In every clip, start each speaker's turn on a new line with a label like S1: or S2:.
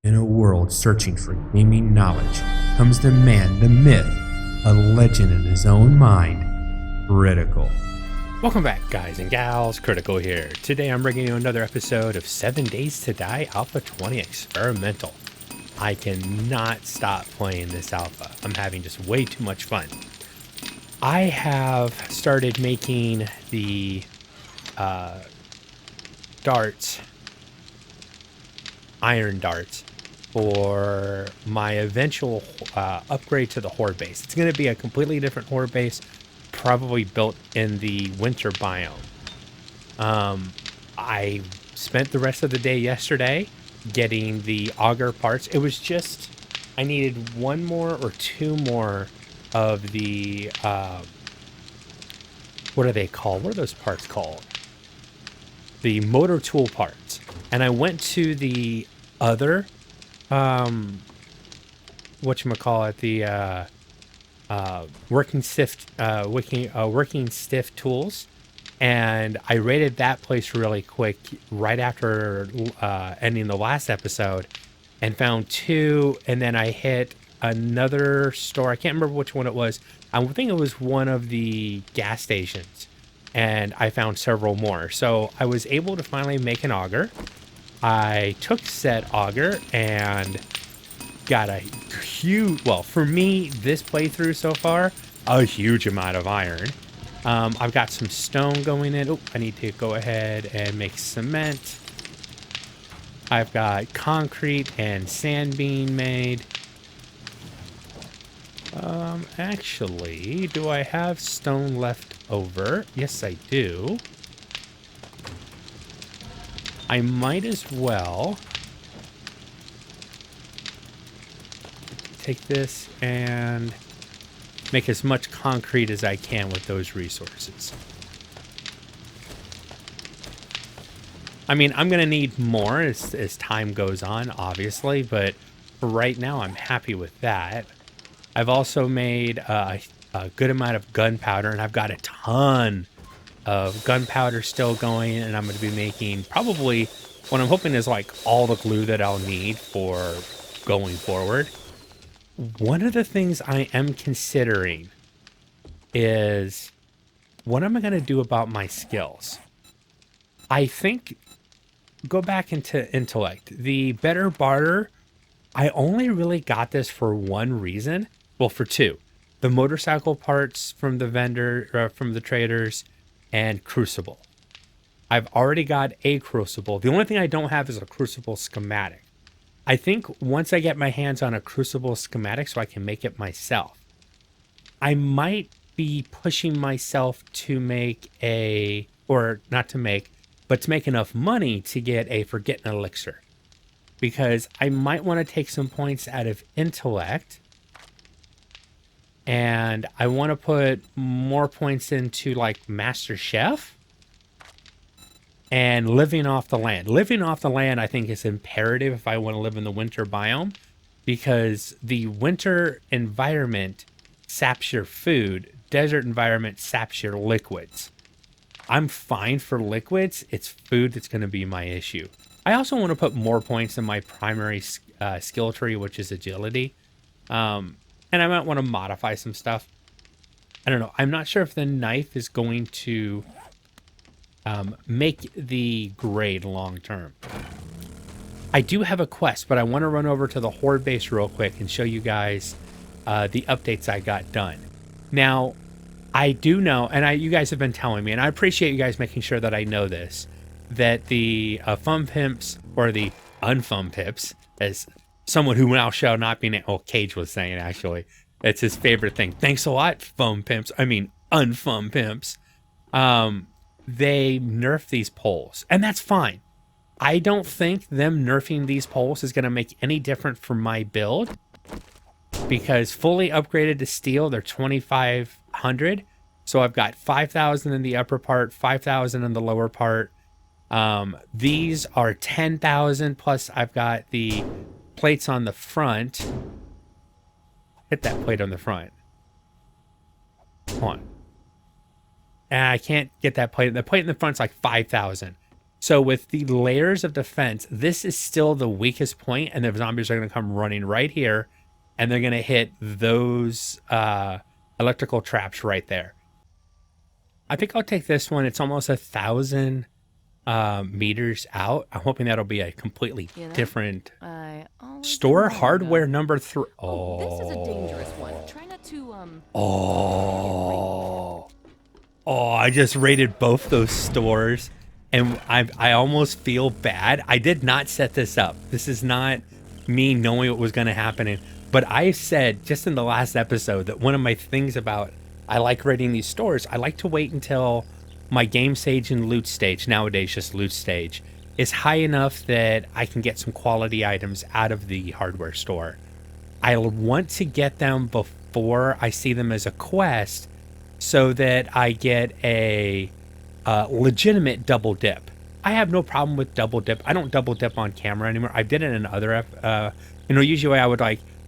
S1: In a world searching for gaming knowledge comes the man, the myth, a legend in his own mind, Critical.
S2: Welcome back, guys and gals. Critical here. Today I'm bringing you another episode of 7 Days to Die Alpha 20 Experimental. I cannot stop playing this alpha. I'm having just way too much fun. I have started making the iron darts, for my eventual upgrade to the horde base. It's going to be a completely different horde base, probably built in the winter biome. I spent the rest of the day yesterday getting the auger parts. It was just, I needed one more or two more of the, what are they called? What are those parts called? The motor tool parts. And I went to the other, whatchamacallit, the, working stiff tools, and I raided that place really quick right after ending the last episode and found two, and then I hit another store. I can't remember which one it was. I think it was one of the gas stations, and I found several more. So I was able to finally make an auger. I took said auger and got a huge, well, for me, this playthrough so far, a huge amount of iron. I've got some stone going in. Oh, I need to go ahead and make cement. I've got concrete and sand being made. Actually, do I have stone left over? Yes, I do. I might as well take this and make as much concrete as I can with those resources. I mean, I'm going to need more as time goes on, obviously, but for right now, I'm happy with that. I've also made a good amount of gunpowder, and I've got a ton of gunpowder still going, and I'm going to be making probably what I'm hoping is like all the glue that I'll need for going forward. One of the things I am considering is, what am I going to do about my skills? I think, go back into intellect. The better barter, I only really got this for one reason. Well, for two. The motorcycle parts from the vendor, from the traders, and crucible. I've already got a crucible. The only thing I don't have is a crucible schematic. I think once I get my hands on a crucible schematic so I can make it myself, I might be pushing myself to make to make enough money to get a forgetting elixir. Because I might want to take some points out of intellect, and I want to put more points into like Master Chef and living off the land. Living off the land, I think, is imperative if I want to live in the winter biome, because the winter environment saps your food. Desert environment saps your liquids. I'm fine for liquids. It's food that's going to be my issue. I also want to put more points in my primary skill tree, which is agility. And I might want to modify some stuff. I don't know. I'm not sure if the knife is going to make the grade long term. I do have a quest, but I want to run over to the horde base real quick and show you guys the updates I got done. Now, I do know, and you guys have been telling me, and I appreciate you guys making sure that I know this, that the fun pimps, or the unfun pimps, as someone who now shall not be named, Cage was saying, actually, it's his favorite thing. Thanks a lot, fun pimps. I mean, unfun pimps. They nerf these poles, and that's fine. I don't think them nerfing these poles is going to make any difference for my build, because fully upgraded to steel, they're 2,500. So I've got 5,000 in the upper part, 5,000 in the lower part. These are 10,000, plus I've got the plates on the front. Hit that plate on the front. Come on. And I can't get that plate. The plate in the front's like 5,000. So with the layers of defense, this is still the weakest point, and the zombies are going to come running right here, and they're going to hit those electrical traps right there. I think I'll take this one. It's almost 1,000 meters out. I'm hoping that'll be a completely different store. Hardware number 3. Oh,
S3: this is a dangerous one. Try not to
S2: Oh, I just raided both those stores, and I almost feel bad. I did not set this up. This is not me knowing what was going to happen. But I said just in the last episode that one of my things about I like raiding these stores, I like to wait until my game stage and loot stage, nowadays just loot stage, is high enough that I can get some quality items out of the hardware store. I want to get them before I see them as a quest so that I get a legitimate double dip. I have no problem with double dip. I don't double dip on camera anymore. I did it in other, usually I would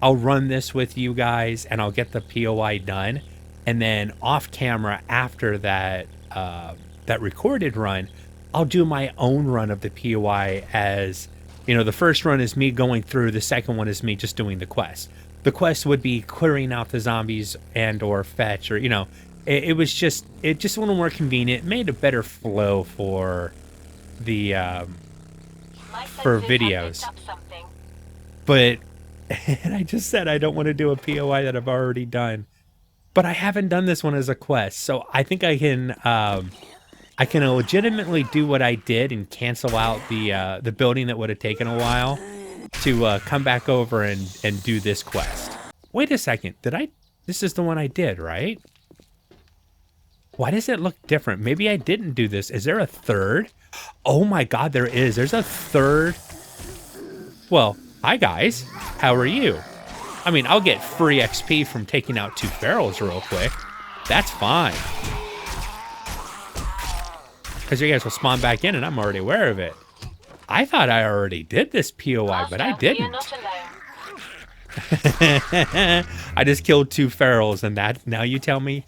S2: I'll run this with you guys and I'll get the POI done. And then off camera after that, that recorded run, I'll do my own run of the POI as, the first run is me going through, the second one is me just doing the quest. The quest would be clearing out the zombies and or fetch, or, it just a little more convenient. It made a better flow for the, for videos. But, and I just said I don't want to do a POI that I've already done. But I haven't done this one as a quest, so I think I can legitimately do what I did and cancel out the building that would have taken a while to come back over and do this quest. Wait a second, this is the one I did, right? Why does it look different? Maybe I didn't do this. Is there a third? Oh my God, there is. There's a third. Well, hi guys, how are you? I mean, I'll get free XP from taking out 2 barrels real quick. That's fine. Because you guys will spawn back in and I'm already aware of it. I thought I already did this POI, but I didn't. I just killed 2 ferals and that, now you tell me?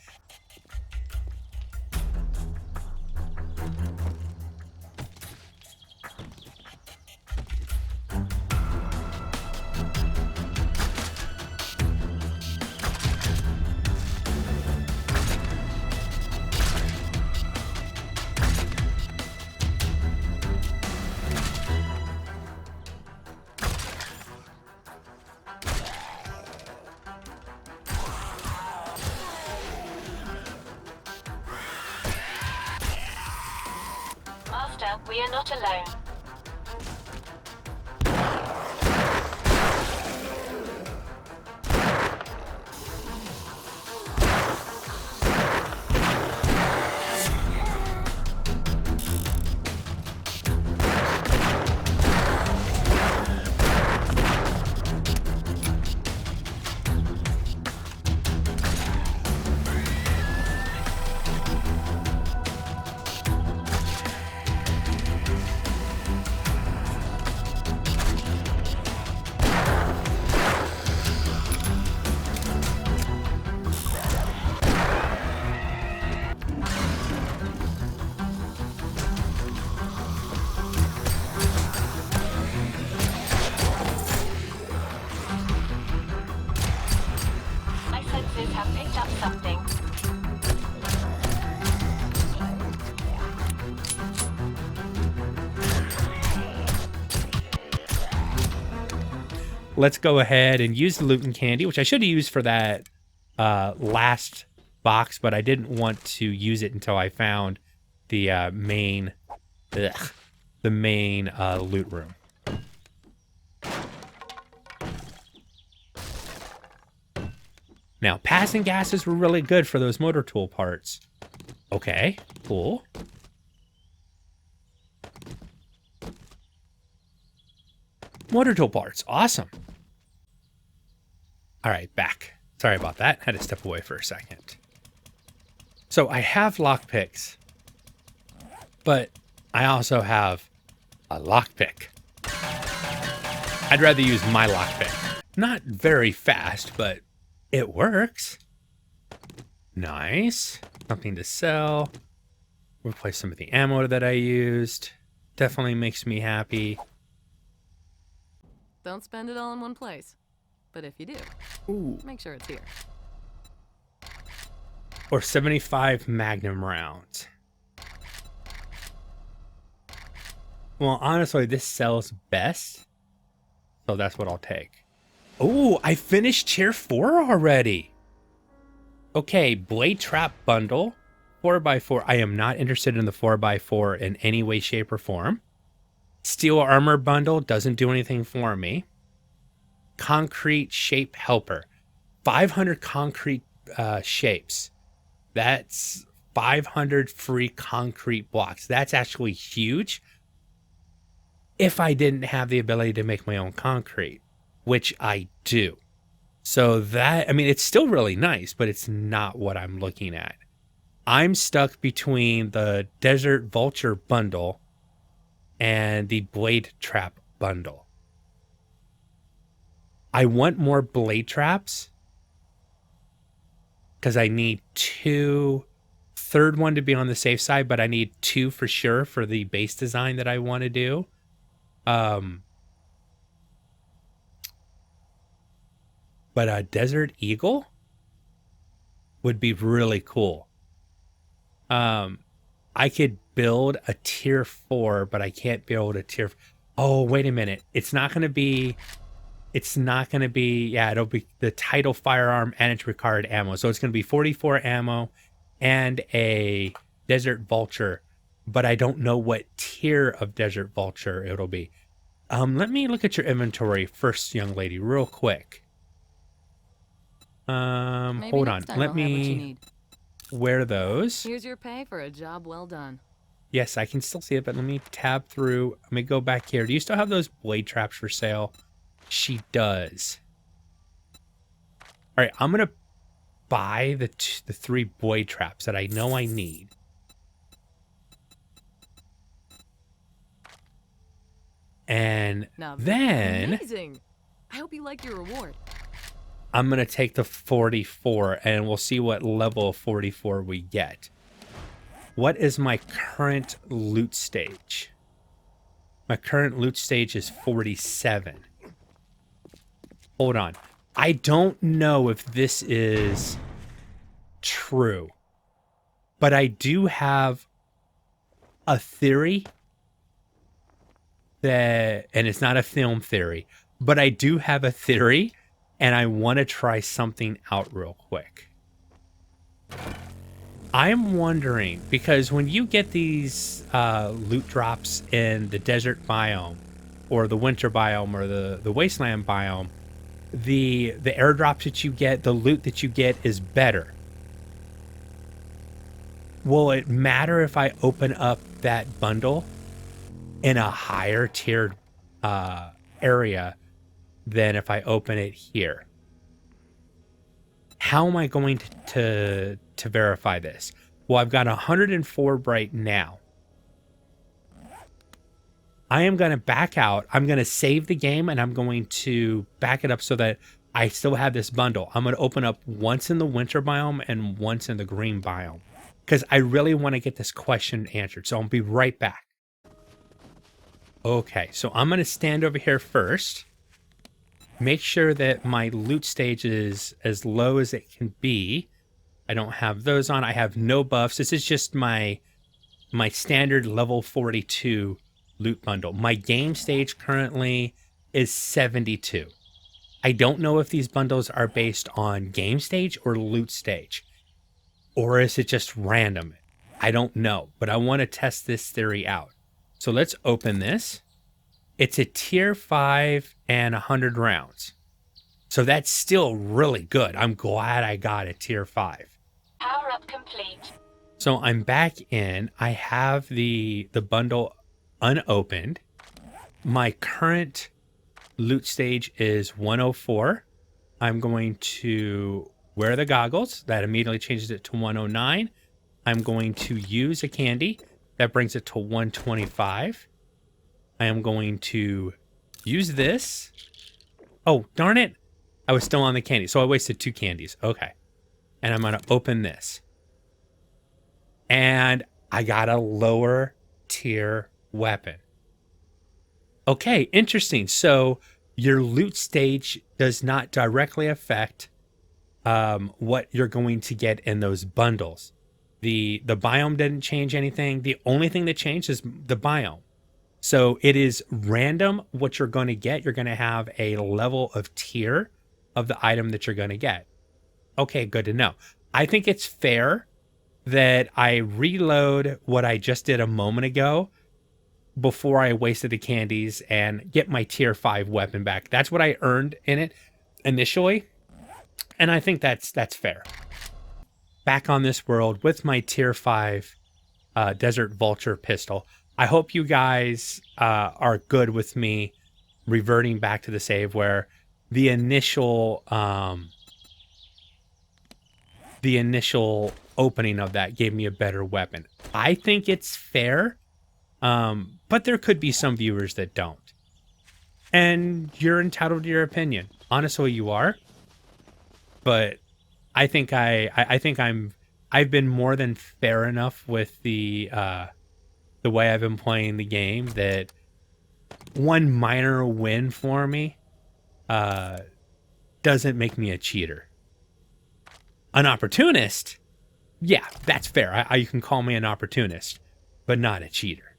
S4: We are not alone. Have picked up something.
S2: Let's go ahead and use the loot and candy, which I should have used for that last box, but I didn't want to use it until I found the main loot room. Now, passing gases were really good for those motor tool parts. Okay, cool. Motor tool parts, awesome. All right, back. Sorry about that. Had to step away for a second. So I have lockpicks, but I also have a lockpick. I'd rather use my lockpick. Not very fast, but it works. Nice. Something to sell. Replace some of the ammo that I used. definitely makes me happy.
S3: Don't spend it all in one place. But if you do,
S2: Ooh.
S3: make sure it's here.
S2: Or 75 Magnum rounds. Well, honestly, this sells best. So that's what I'll take. Oh, I finished tier 4 already. Okay, Blade Trap Bundle. 4x4. I am not interested in the 4x4 in any way, shape, or form. Steel Armor Bundle doesn't do anything for me. Concrete Shape Helper. 500 concrete shapes. That's 500 free concrete blocks. That's actually huge. If I didn't have the ability to make my own concrete, which I do. So that, I mean, it's still really nice, but it's not what I'm looking at. I'm stuck between the Desert Vulture bundle and the Blade Trap bundle. I want more blade traps because I need 2. Third one to be on the safe side, but I need 2 for sure for the base design that I want to do. But a Desert Eagle would be really cool. I could build a tier 4, but I can't build a tier. Oh, wait a minute. It's not going to be, yeah, it'll be the title firearm and its required ammo. So it's going to be 44 ammo and a Desert Vulture, but I don't know what tier of Desert Vulture it'll be. Let me look at your inventory first, young lady, real quick. Hold on. Let me wear those.
S3: Here's your pay for a job well done.
S2: Yes, I can still see it, but let me tab through. Let me go back here. Do you still have those blade traps for sale? She does. All right, I'm going to buy the 3 blade traps that I know I need. And
S3: now,
S2: then
S3: amazing. I hope you like your reward.
S2: I'm going to take the 44 and we'll see what level of 44 we get. What is my current loot stage? My current loot stage is 47. Hold on. I don't know if this is true, but I do have a theory that, and it's not a film theory, but I do have a theory and I want to try something out real quick. I'm wondering, because when you get these loot drops in the desert biome or the winter biome or the wasteland biome, the airdrops that you get, the loot that you get is better. Will it matter if I open up that bundle in a higher tiered area than if I open it here? How am I going to verify this? Well, I've got 104 right now. I am going to back out. I'm going to save the game and I'm going to back it up so that I still have this bundle. I'm going to open up once in the winter biome and once in the green biome because I really want to get this question answered. So I'll be right back. Okay, so I'm going to stand over here first. Make sure that my loot stage is as low as it can be. I don't have those on. I have no buffs. This is just my standard level 42 loot bundle. My game stage currently is 72. I don't know if these bundles are based on game stage or loot stage. Or is it just random? I don't know, but I want to test this theory out. So let's open this. It's a tier 5 and 100 rounds. So that's still really good. I'm glad I got a tier 5.
S4: Power up complete.
S2: So I'm back in. I have the bundle unopened. My current loot stage is 104. I'm going to wear the goggles. That immediately changes it to 109. I'm going to use a candy. That brings it to 125. I am going to use this. Oh, darn it. I was still on the candy. So I wasted 2 candies. Okay. And I'm going to open this. And I got a lower tier weapon. Okay, interesting. So your loot stage does not directly affect what you're going to get in those bundles. The biome didn't change anything. The only thing that changed is the biome. So it is random what you're going to get. You're going to have a level of tier of the item that you're going to get. Okay, good to know. I think it's fair that I reload what I just did a moment ago before I wasted the candies and get my tier 5 weapon back. That's what I earned in it initially, and I think that's fair. Back on this world with my tier 5 Desert Vulture pistol. I hope you guys are good with me reverting back to the save where the initial opening of that gave me a better weapon. I think it's fair, but there could be some viewers that don't. And you're entitled to your opinion. Honestly, you are. But I think I've been more than fair enough with the way I've been playing the game that one minor win for me doesn't make me a cheater. An opportunist? Yeah, that's fair. You can call me an opportunist, but not a cheater.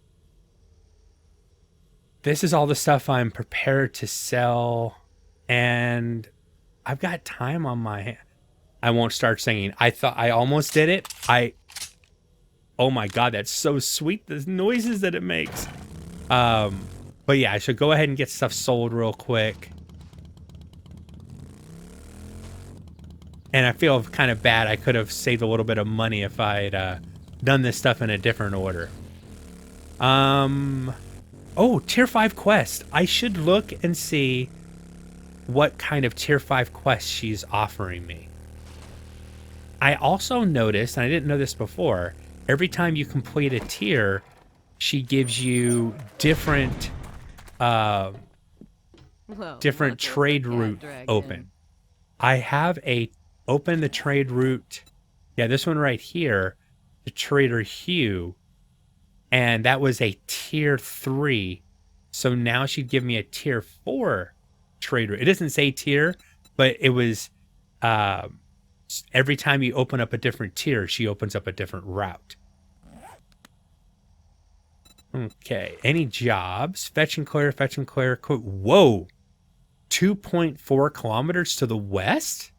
S2: This is all the stuff I'm prepared to sell, and I've got time on my hand. I won't start singing. I thought I almost did it. Oh my God, that's so sweet. The noises that it makes. But yeah, I should go ahead and get stuff sold real quick. And I feel kind of bad. I could have saved a little bit of money if I'd done this stuff in a different order. Oh, tier 5 quest. I should look and see what kind of tier 5 quest she's offering me. I also noticed, and I didn't know this before, every time you complete a tier, she gives you different trade route open. I have open the trade route. Yeah, this one right here, the Trader Hugh, and that was a tier 3. So now she'd give me a tier 4 trade route. It doesn't say tier, but it was every time you open up a different tier, she opens up a different route. Okay, any jobs? Fetch and clear, fetch and clear. Whoa, 2.4 kilometers to the west?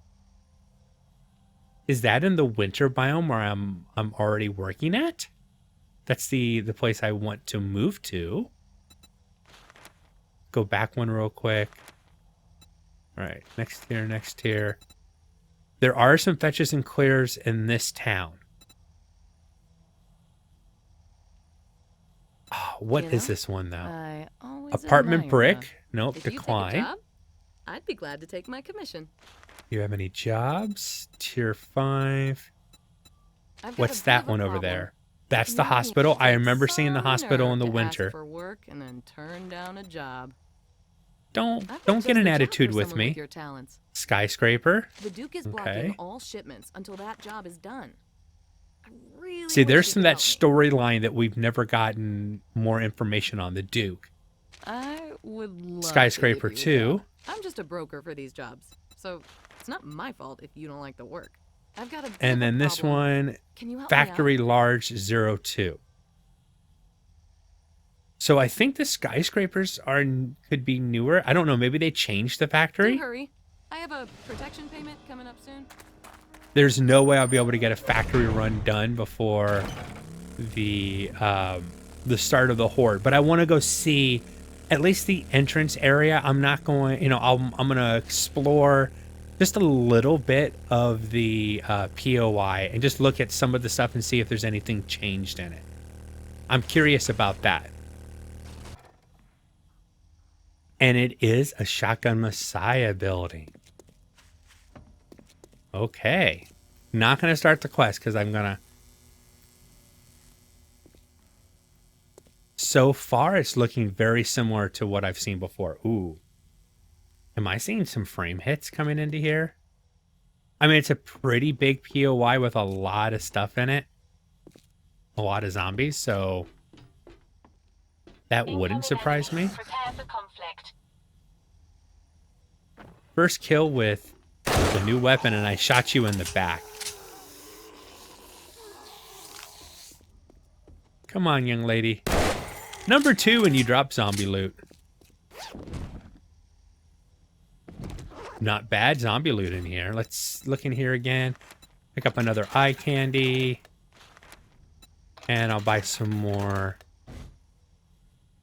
S2: Is that in the winter biome where I'm already working at? That's the place I want to move to. Go back one real quick. All right, next tier, next tier. There are some fetches and clears in this town. Oh, what is this one, though? Apartment brick. Nope, decline.
S3: I'd be glad to take my commission.
S2: You have any jobs? Tier 5. What's that one over there? That's the hospital. I remember seeing the hospital in the winter.
S3: Ask for work and then turn down a job.
S2: Don't get an attitude with me. Skyscraper.
S3: The Duke is blocking all shipments until that job is done. Really
S2: see, there's some of that storyline that we've never gotten more information on. The Duke.
S3: I would love
S2: Skyscraper 2.
S3: I'm just a broker for these jobs, so it's not my fault if you don't like the work. I've got a
S2: and then this one, Factory Large 02. So I think the skyscrapers could be newer. I don't know. Maybe they changed the factory.
S3: Don't hurry. I have a protection payment coming up soon.
S2: There's no way I'll be able to get a factory run done before the start of the Horde. But I want to go see at least the entrance area. I'm not going. I'm going to explore just a little bit of the POI and just look at some of the stuff and see if there's anything changed in it. I'm curious about that. And it is a Shotgun Messiah building. Okay. Not going to start the quest because I'm going to... So far, it's looking very similar to what I've seen before. Ooh. Am I seeing some frame hits coming into here? I mean, it's a pretty big POI with a lot of stuff in it. A lot of zombies, so... That wouldn't surprise me.
S4: Prepare for conflict.
S2: First kill with the new weapon, and I shot you in the back. Come on, young lady. Number 2, and you drop zombie loot. Not bad zombie loot in here. Let's look in here again. Pick up another eye candy. And I'll buy some more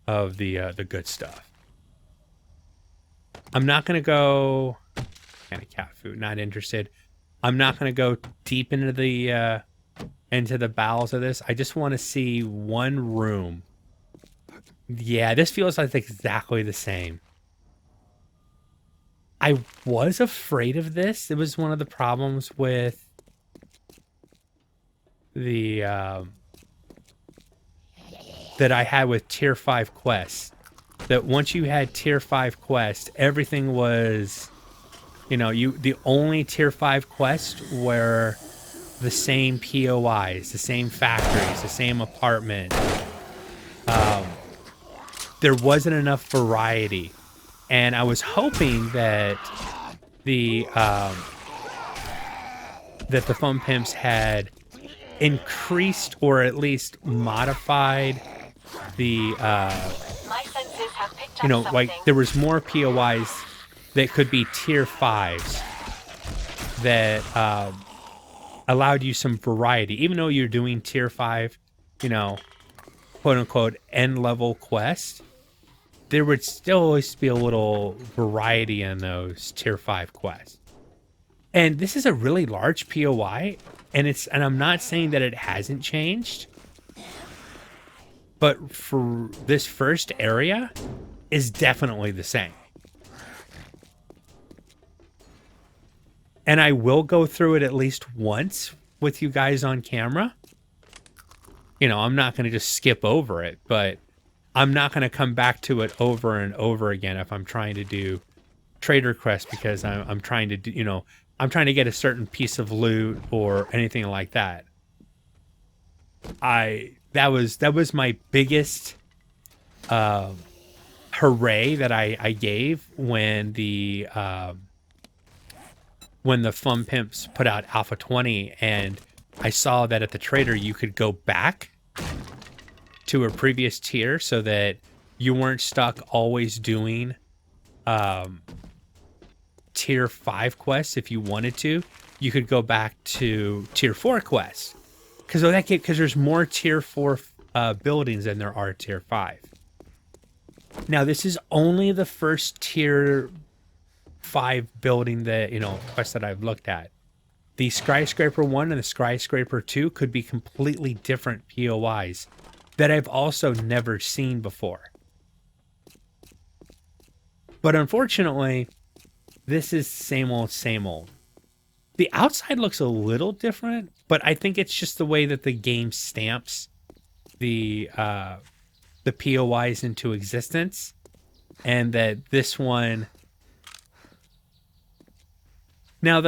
S2: of the good stuff. I'm not going to go... Kind of cat food, not interested. I'm not going to go deep into the bowels of this. I just want to see one room. Yeah, this feels like exactly the same. I was afraid of this. It was one of the problems with the that I had with tier 5 quests. That once you had tier 5 quests, everything was, you know, the only tier 5 quests were the same POIs, the same factories, the same apartment. There wasn't enough variety. And I was hoping that the Fun Pimps had increased or at least modified the
S4: My senses have picked up
S2: you know,
S4: something.
S2: like there was more POIs that could be tier 5s that allowed you some variety. Even though you're doing tier 5, you know, quote unquote end level quests, there would still always be a little variety in those tier 5 quests. And this is a really large POI, and I'm not saying that it hasn't changed, but for this first area is definitely the same. And I will go through it at least once with you guys on camera. You know, I'm not going to just skip over it, but I'm not going to come back to it over and over again if I'm trying to do trader quests, because I'm trying to do, you know, I'm trying to get a certain piece of loot or anything like that. That was my biggest hooray that I gave when the Fun Pimps put out Alpha 20, and I saw that at the trader you could go back to a previous tier so that you weren't stuck always doing tier 5 quests. If you wanted to, you could go back to tier 4 quests, because there's more tier 4 buildings than there are tier 5. Now this is only the first tier 5 building that, you know, quest that I've looked at. The Skyscraper 1 and the Skyscraper 2 could be completely different POIs that I've also never seen before. But unfortunately, this is same old, same old. The outside looks a little different, but I think it's just the way that the game stamps the POIs into existence, and that this one... Now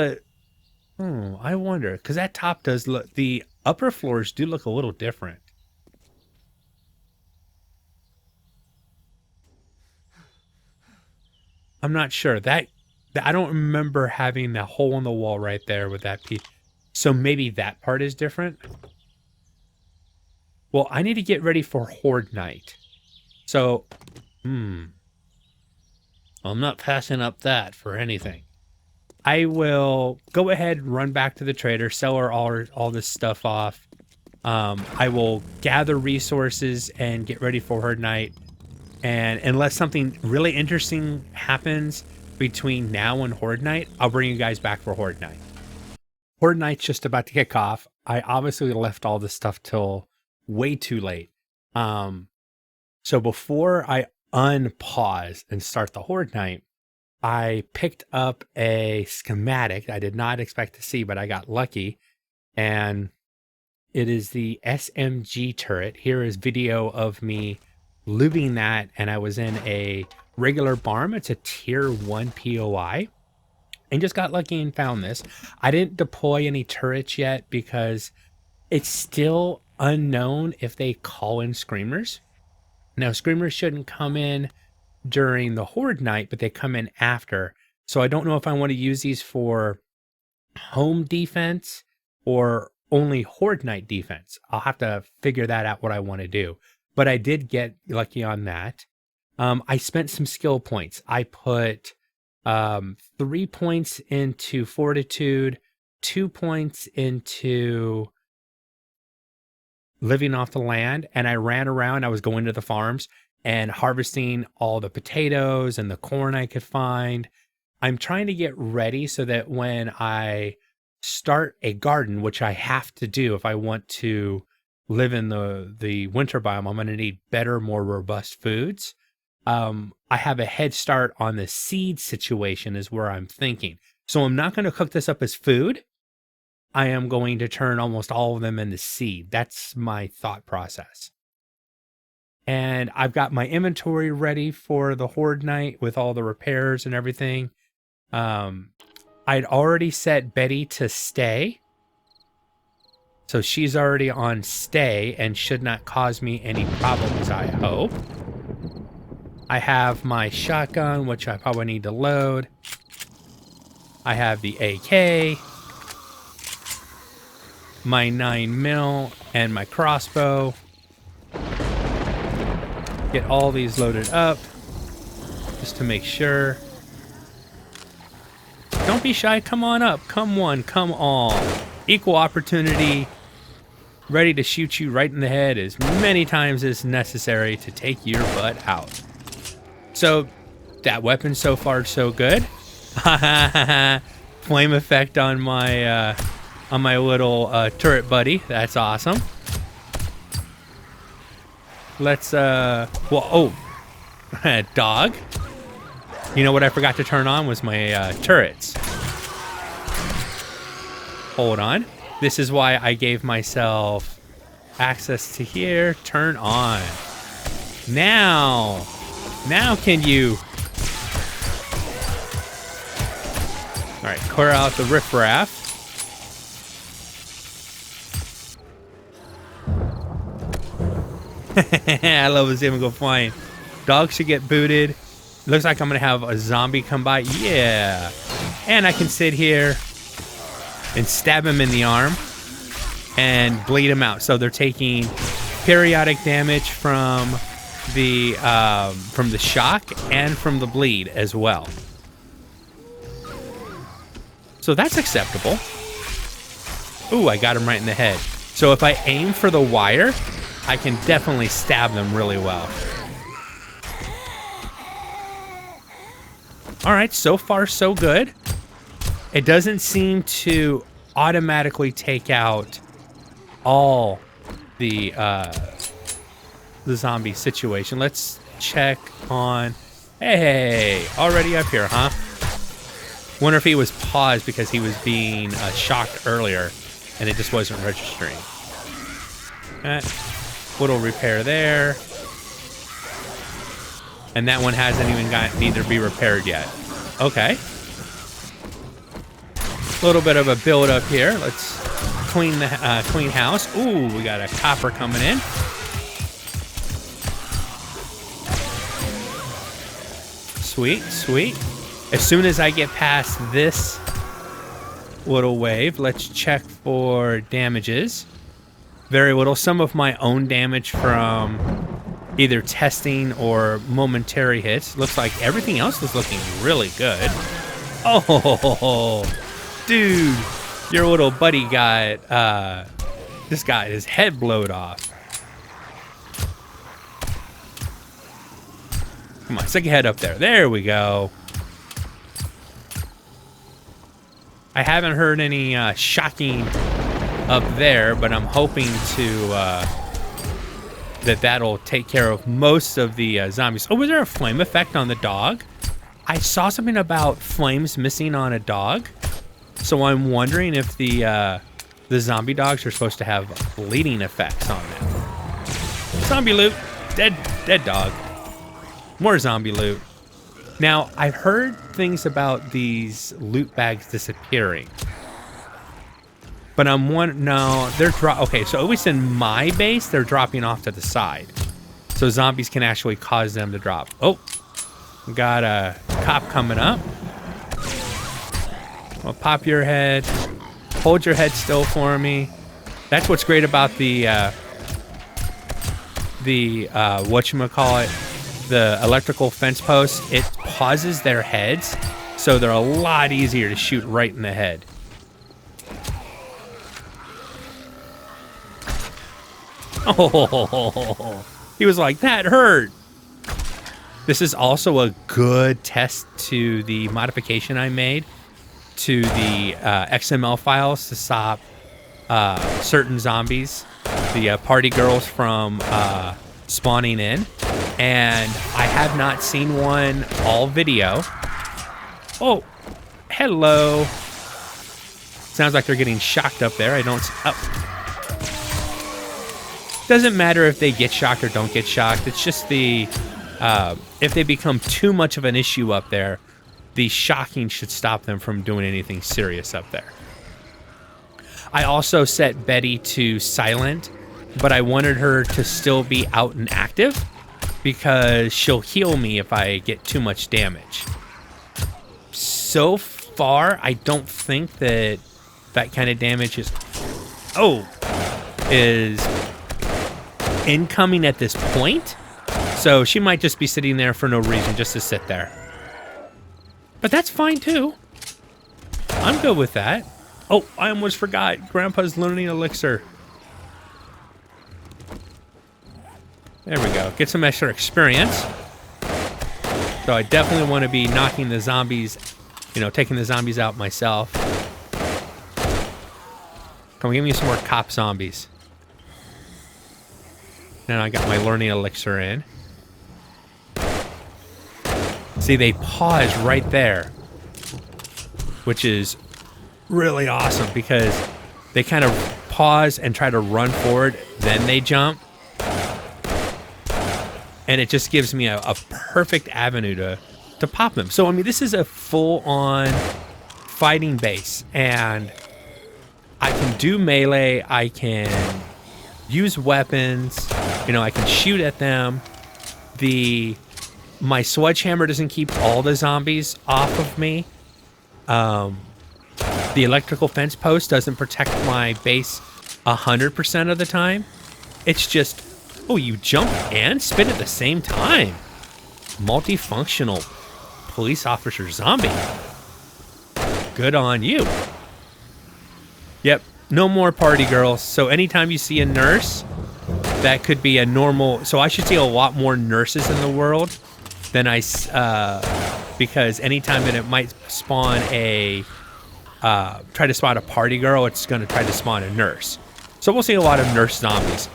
S2: I wonder, because that top does look, the upper floors do look a little different. I'm not sure. That I don't remember having that hole in the wall right there with that piece. So maybe that part is different. Well, I need to get ready for Horde Night. So, I'm not passing up that for anything. I will go ahead and run back to the trader, sell her all this stuff off. I will gather resources and get ready for Horde Night. And unless something really interesting happens between now and Horde Night, I'll bring you guys back for Horde Night. Horde Night's just about to kick off. I obviously left all this stuff till way too late. So before I unpause and start the Horde Night, I picked up a schematic I did not expect to see, but I got lucky. And it is the SMG turret. Here is video of me looting that, and I was in a regular barm. It's a tier 1 POI, and just got lucky and found this. I didn't deploy any turrets yet because it's still unknown if they call in screamers. Now, screamers shouldn't come in during the horde night, but they come in after. So I don't know if I want to use these for home defense or only horde night defense. I'll have to figure that out what I want to do. But I did get lucky on that. I spent some skill points. I put 3 points into fortitude, 2 points into living off the land, and I ran around. I was going to the farms and harvesting all the potatoes and the corn I could find. I'm trying to get ready so that when I start a garden, which I have to do if I want to live in the winter biome, I'm going to need better, more robust foods. I have a head start on the seed situation is where I'm thinking. So I'm not going to cook this up as food. I am going to turn almost all of them into seed. That's my thought process. And I've got my inventory ready for the horde night with all the repairs and everything. I'd already set Betty to stay. So she's already on stay and should not cause me any problems, I hope. I have my shotgun, which I probably need to load. I have the AK, my 9mm, and my crossbow. Get all these loaded up just to make sure. Don't be shy. Come on up. Come on. Come all. Equal opportunity. Ready to shoot you right in the head as many times as necessary to take your butt out. So that weapon so far so good. Flame effect on my little turret buddy. That's awesome. Let's dog. You know what I forgot to turn on was my turrets. Hold on. This is why I gave myself access to here. Turn on. Now can you? All right, clear out the riffraff. I love to see him go flying. Dog should get booted. Looks like I'm gonna have a zombie come by. Yeah. And I can sit here and stab him in the arm and bleed him out. So they're taking periodic damage from the shock and from the bleed as well. So that's acceptable. Ooh, I got him right in the head. So if I aim for the wire, I can definitely stab them really well. All right, so far so good. It doesn't seem to automatically take out all the zombie situation. Let's check on. Hey, already up here, huh? Wonder if he was paused because he was being shocked earlier, and it just wasn't registering. Little repair there. And that one hasn't even need to be repaired yet. Okay. A little bit of a build up here. Let's clean the clean house. Ooh, we got a copper coming in. Sweet, sweet. As soon as I get past this little wave, let's check for damages. Very little. Some of my own damage from either testing or momentary hits. Looks like everything else is looking really good. Oh, dude, your little buddy got, this guy, his head blowed off. Come on, stick your head up there. There we go. I haven't heard any shocking up there, but I'm hoping to that'll take care of most of the zombies. Oh, was there a flame effect on the dog? I saw something about flames missing on a dog, so I'm wondering if the zombie dogs are supposed to have bleeding effects on them. Zombie loot, dead dog. More zombie loot. Now, I've heard things about these loot bags disappearing. But no, they're okay, so at least in my base, they're dropping off to the side. So zombies can actually cause them to drop. Oh, got a cop coming up. Well, pop your head. Hold your head still for me. That's what's great about the whatchamacallit, the electrical fence posts. It pauses their heads, so they're a lot easier to shoot right in the head. Oh, he was like, that hurt. This is also a good test to the modification I made to the XML files to stop certain zombies, the party girls, from spawning in. And I have not seen one all video. Oh, hello. Sounds like they're getting shocked up there. I don't... Oh. Doesn't matter if they get shocked or don't get shocked. It's just the... if they become too much of an issue up there, the shocking should stop them from doing anything serious up there. I also set Betty to silent, but I wanted her to still be out and active because she'll heal me if I get too much damage. So far, I don't think that kind of damage is incoming at this point. So she might just be sitting there for no reason, just to sit there. But that's fine too. I'm good with that. Oh, I almost forgot. Grandpa's learning elixir. There we go. Get some extra experience. So I definitely want to be knocking the zombies, taking the zombies out myself. Come on, give me some more cop zombies. Now I got my learning elixir in. See, they pause right there, which is really awesome because they kind of pause and try to run forward, then they jump. And it just gives me a perfect avenue to pop them. So, I mean, this is a full-on fighting base, and I can do melee, I can use weapons, I can shoot at them. My sledgehammer doesn't keep all the zombies off of me. The electrical fence post doesn't protect my base 100% of the time. It's just, oh, you jump and spin at the same time. Multifunctional police officer zombie. Good on you. Yep, no more party girls. So anytime you see a nurse, that could be a normal... So I should see a lot more nurses in the world than because anytime that it might spawn try to spawn a party girl, it's going to try to spawn a nurse. So we'll see a lot of nurse zombies.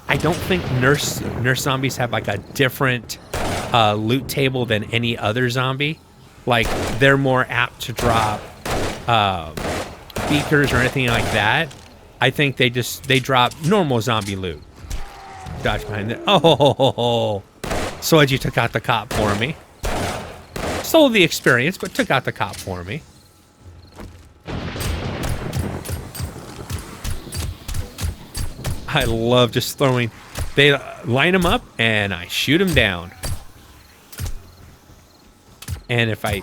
S2: I don't think nurse zombies have like a different loot table than any other zombie. Like, they're more apt to drop beakers or anything like that. I think they drop normal zombie loot. Dodge behind it. Oh, Swedgy took out the cop for me. Stole the experience, but took out the cop for me. I love just throwing... They line them up, and I shoot them down. And if I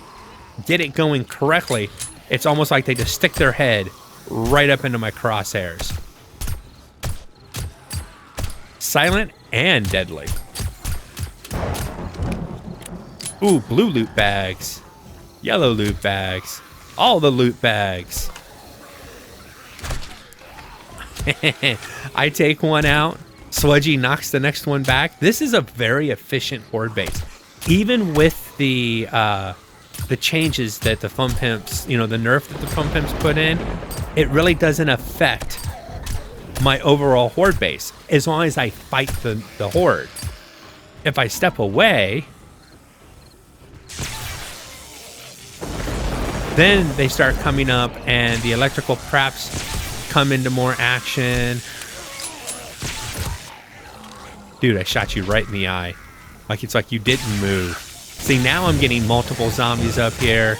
S2: get it going correctly, it's almost like they just stick their head right up into my crosshairs. Silent and deadly. Ooh, blue loot bags. Yellow loot bags. All the loot bags. I take one out. Sludgy knocks the next one back. This is a very efficient horde base. Even with the changes that the Fun Pimps, the nerf that the Fun Pimps put in, it really doesn't affect my overall horde base as long as I fight the horde. If I step away, then they start coming up and the electrical traps come into more action. Dude, I shot you right in the eye. It's like you didn't move. See, now I'm getting multiple zombies up here.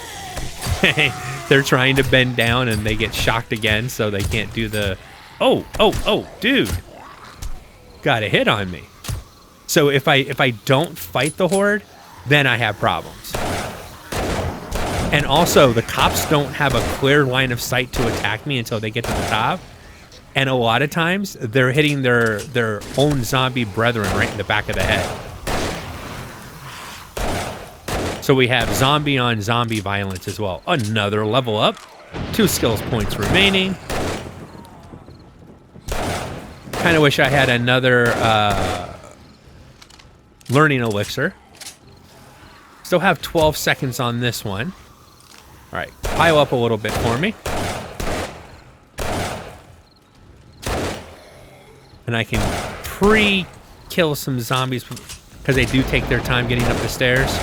S2: They're trying to bend down and they get shocked again, so they can't do the... Oh, dude. Got a hit on me. So if I don't fight the horde, then I have problems. And also, the cops don't have a clear line of sight to attack me until they get to the top. And a lot of times, they're hitting their own zombie brethren right in the back of the head. So we have zombie on zombie violence as well. Another level up. 2 skills points remaining. Kind of wish I had another learning elixir. Still have 12 seconds on this one. All right, pile up a little bit for me. And I can pre-kill some zombies because they do take their time getting up the stairs.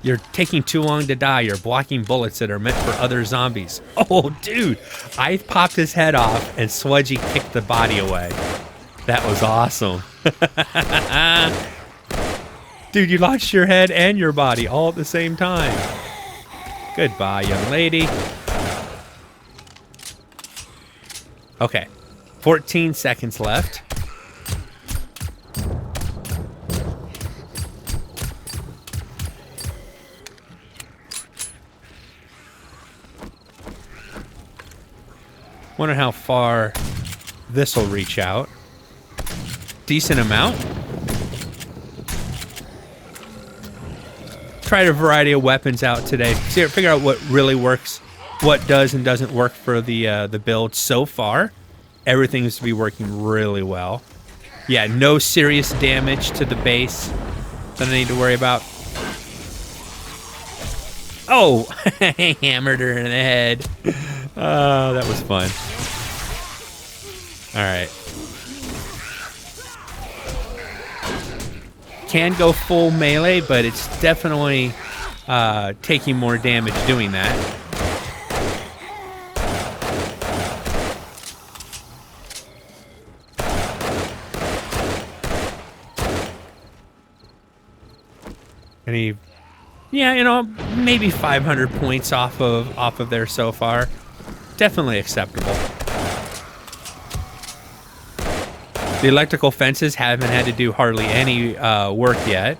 S2: You're taking too long to die. You're blocking bullets that are meant for other zombies. Oh, dude. I popped his head off and Swudgy kicked the body away. That was awesome. Dude, you lost your head and your body all at the same time. Goodbye, young lady. Okay. 14 seconds left. Wonder how far this will reach out. Decent amount. Tried a variety of weapons out today. Figure out what really works, what does and doesn't work for the build so far. Everything seems to be working really well. Yeah, no serious damage to the base that I need to worry about. Oh, hammered her in the head. Oh, that was fun. All right. Can go full melee, but it's definitely taking more damage doing that. Any, yeah, you know, maybe 500 points off of there so far. Definitely acceptable. The electrical fences haven't had to do hardly any work yet.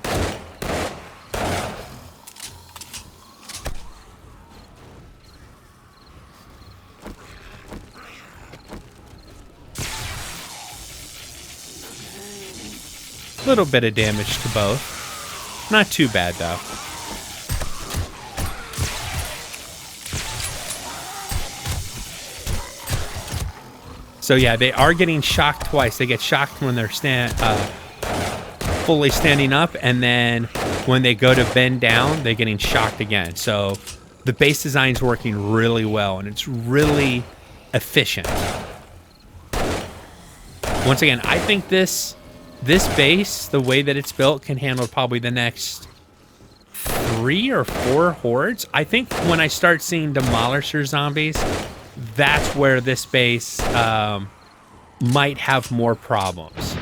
S2: Little bit of damage to both. Not too bad though. So yeah, they are getting shocked twice. They get shocked when they're fully standing up, and then when they go to bend down, they're getting shocked again. So the base design's working really well, and it's really efficient. Once again, I think this base, the way that it's built, can handle probably the next 3 or 4 hordes. I think when I start seeing Demolisher zombies, that's where this base might have more problems.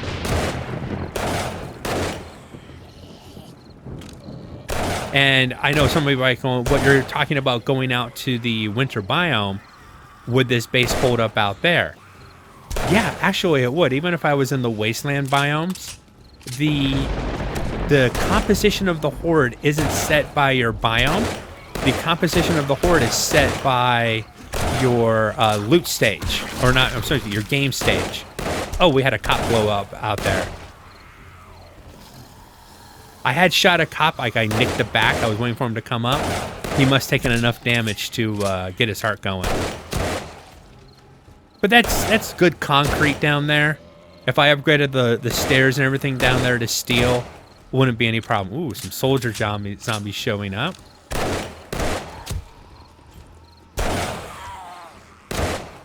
S2: And I know somebody might go, what you're talking about going out to the winter biome, would this base hold up out there? Yeah, actually it would. Even if I was in the wasteland biomes, the composition of the horde isn't set by your biome. The composition of the horde is set by your loot stage, or not, I'm sorry, your game stage. Oh, we had a cop blow up out there. I had shot a cop, like I nicked the back. I was waiting for him to come up. He must have taken enough damage to get his heart going. But that's good concrete down there. If I upgraded the stairs and everything down there to steel, wouldn't be any problem. Ooh, some soldier zombies showing up.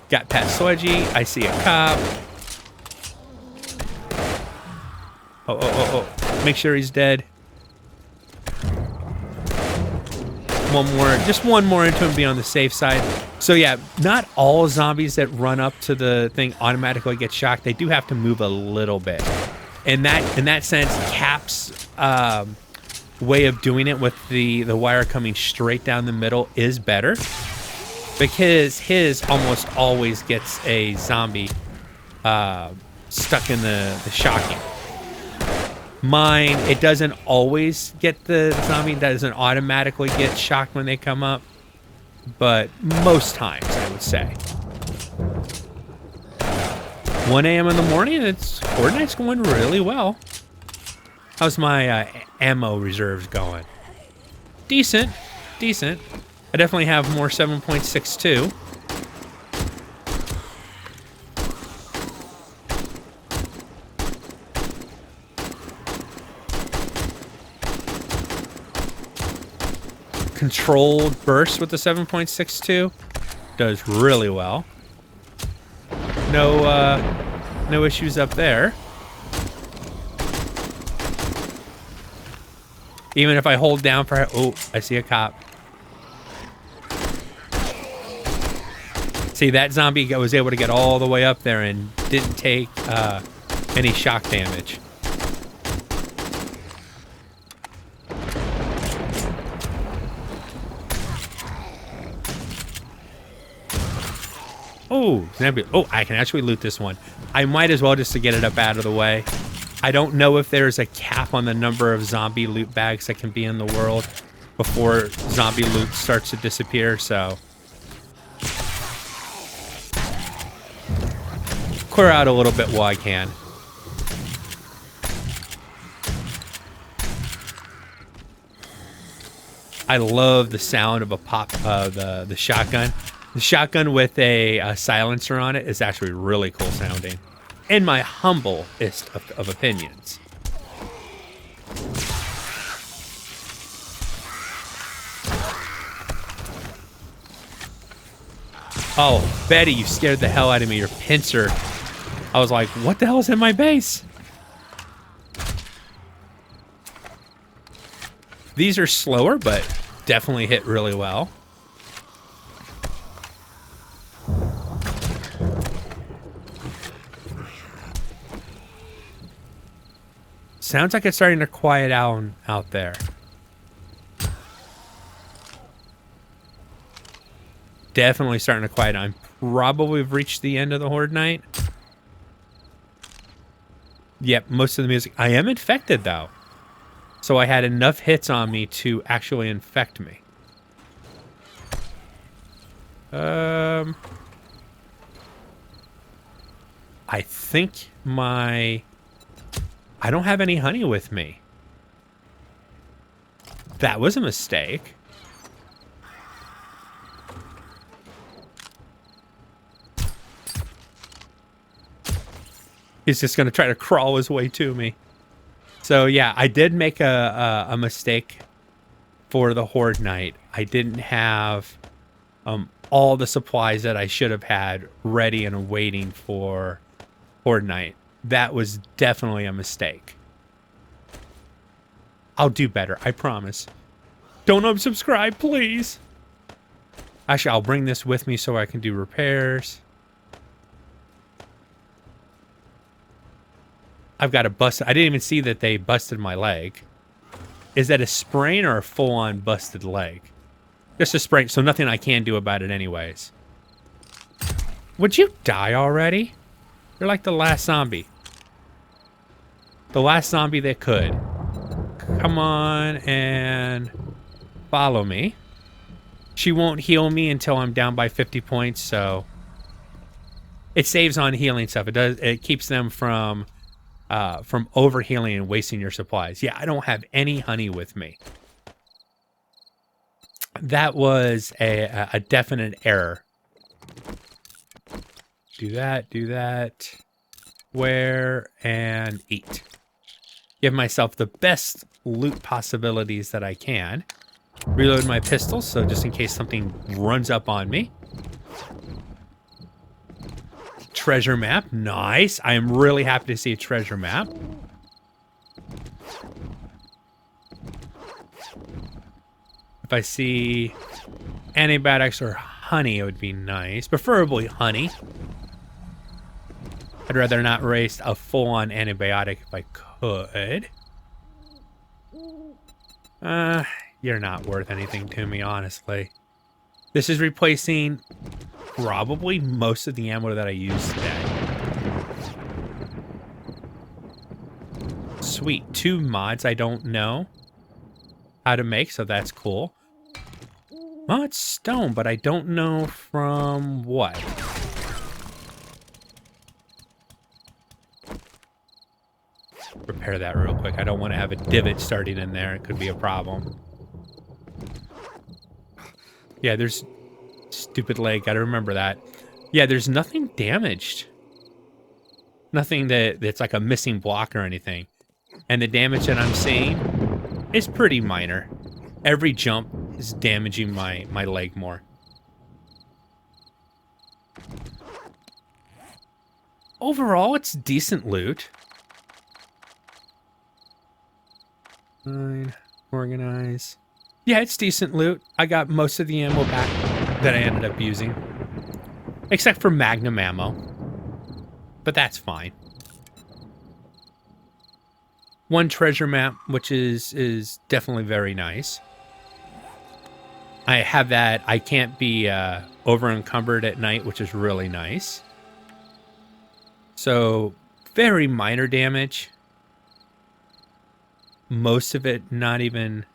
S2: Got past Swudgy. I see a cop. Oh. Make sure he's dead. One more. Just one more into him, be on the safe side. So yeah, not all zombies that run up to the thing automatically get shocked. They do have to move a little bit. In that sense, Cap's way of doing it with the wire coming straight down the middle is better. Because his almost always gets a zombie stuck in the shocking. Mine, it doesn't always get the zombie, doesn't automatically get shocked when they come up, but most times, I would say. 1 a.m. in the morning, Fortnite's going really well. How's my ammo reserves going? Decent. I definitely have more 7.62. Controlled burst with the 7.62 does really well. No issues up there. Even if I hold down for... Oh, I see a cop. See, that zombie was able to get all the way up there and didn't take any shock damage. Oh, I can actually loot this one. I might as well just to get it up out of the way. I don't know if there's a cap on the number of zombie loot bags that can be in the world before zombie loot starts to disappear, so... clear out a little bit while I can. I love the sound of a pop, the shotgun. The shotgun with a silencer on it is actually really cool sounding. In my humblest of opinions. Oh, Betty, you scared the hell out of me. Your pincer. I was like, what the hell is in my base? These are slower, but definitely hit really well. Sounds like it's starting to quiet down out there. Definitely starting to quiet down. Probably have reached the end of the Horde Night. Yep, most of the music. I am infected, though. So I had enough hits on me to actually infect me. I think my... I don't have any honey with me. That was a mistake. He's just going to try to crawl his way to me. So yeah, I did make a mistake for the Horde Night. I didn't have all the supplies that I should have had ready and waiting for Horde Night. That was definitely a mistake. I'll do better, I promise. Don't unsubscribe, please. Actually, I'll bring this with me so I can do repairs. I've got a bust. I didn't even see that they busted my leg. Is that a sprain or a full-on busted leg? Just a sprain, so nothing I can do about it anyways. Would you die already? You're like the last zombie. The last zombie that could. Come on and follow me. She won't heal me until I'm down by 50 points, so... It saves on healing stuff. It keeps them from overhealing and wasting your supplies. Yeah, I don't have any honey with me. That was a definite error. Do that. Wear and eat. Give myself the best loot possibilities that I can. Reload my pistol, so just in case something runs up on me. Treasure map, nice. I am really happy to see a treasure map. If I see antibiotics or honey, it would be nice. Preferably honey. I'd rather not waste a full-on antibiotic if I could. You're not worth anything to me, honestly. This is replacing probably most of the ammo that I used today. sweet. 2 mods I don't know how to make, so that's cool. Well, it's stone, but I don't know from what. Repair that real quick. I don't want to have a divot starting in there. It could be a problem. Yeah, there's... Stupid leg. Gotta remember that. Yeah, there's nothing damaged. Nothing that's like a missing block or anything. And the damage that I'm seeing is pretty minor. Every jump is damaging my leg more. Overall, it's decent loot. Fine. Organize. Yeah, it's decent loot. I got most of the ammo back that I ended up using. Except for Magnum ammo. But that's fine. One treasure map, which is definitely very nice. I have that. I can't be over encumbered at night, which is really nice. So, very minor damage. Most of it not even...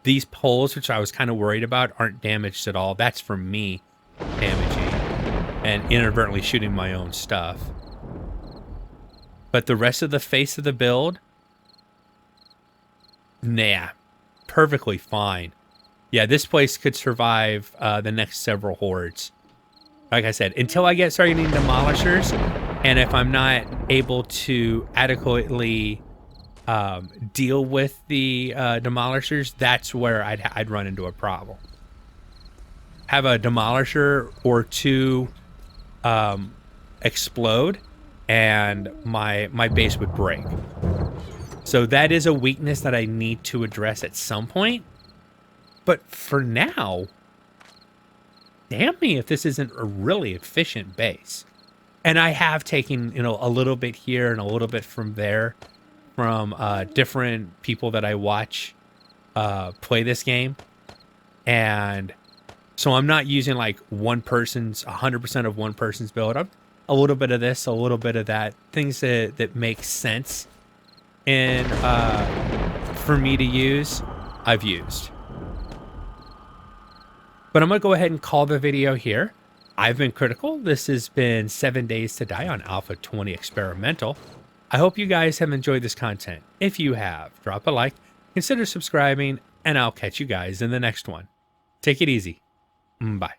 S2: These poles, which I was kind of worried about, aren't damaged at all. That's from me damaging and inadvertently shooting my own stuff. But the rest of the face of the build, nah, perfectly fine. Yeah, this place could survive the next several hordes. Like I said, until I get started getting demolishers, and if I'm not able to adequately deal with the demolishers, that's where I'd run into a problem. Have a demolisher or two explode, and my base would break. So that is a weakness that I need to address at some point. But for now, damn me if this isn't a really efficient base. And I have taken, you know, a little bit here and a little bit from there from different people that I watch play this game. And so I'm not using like 100% of one person's build. I'm a little bit of this, a little bit of that. Things that make sense and for me to use, I've used. But I'm going to go ahead and call the video here. I've been Critical. This has been 7 Days to Die on Alpha 20 Experimental. I hope you guys have enjoyed this content. If you have, drop a like, consider subscribing, and I'll catch you guys in the next one. Take it easy. Bye.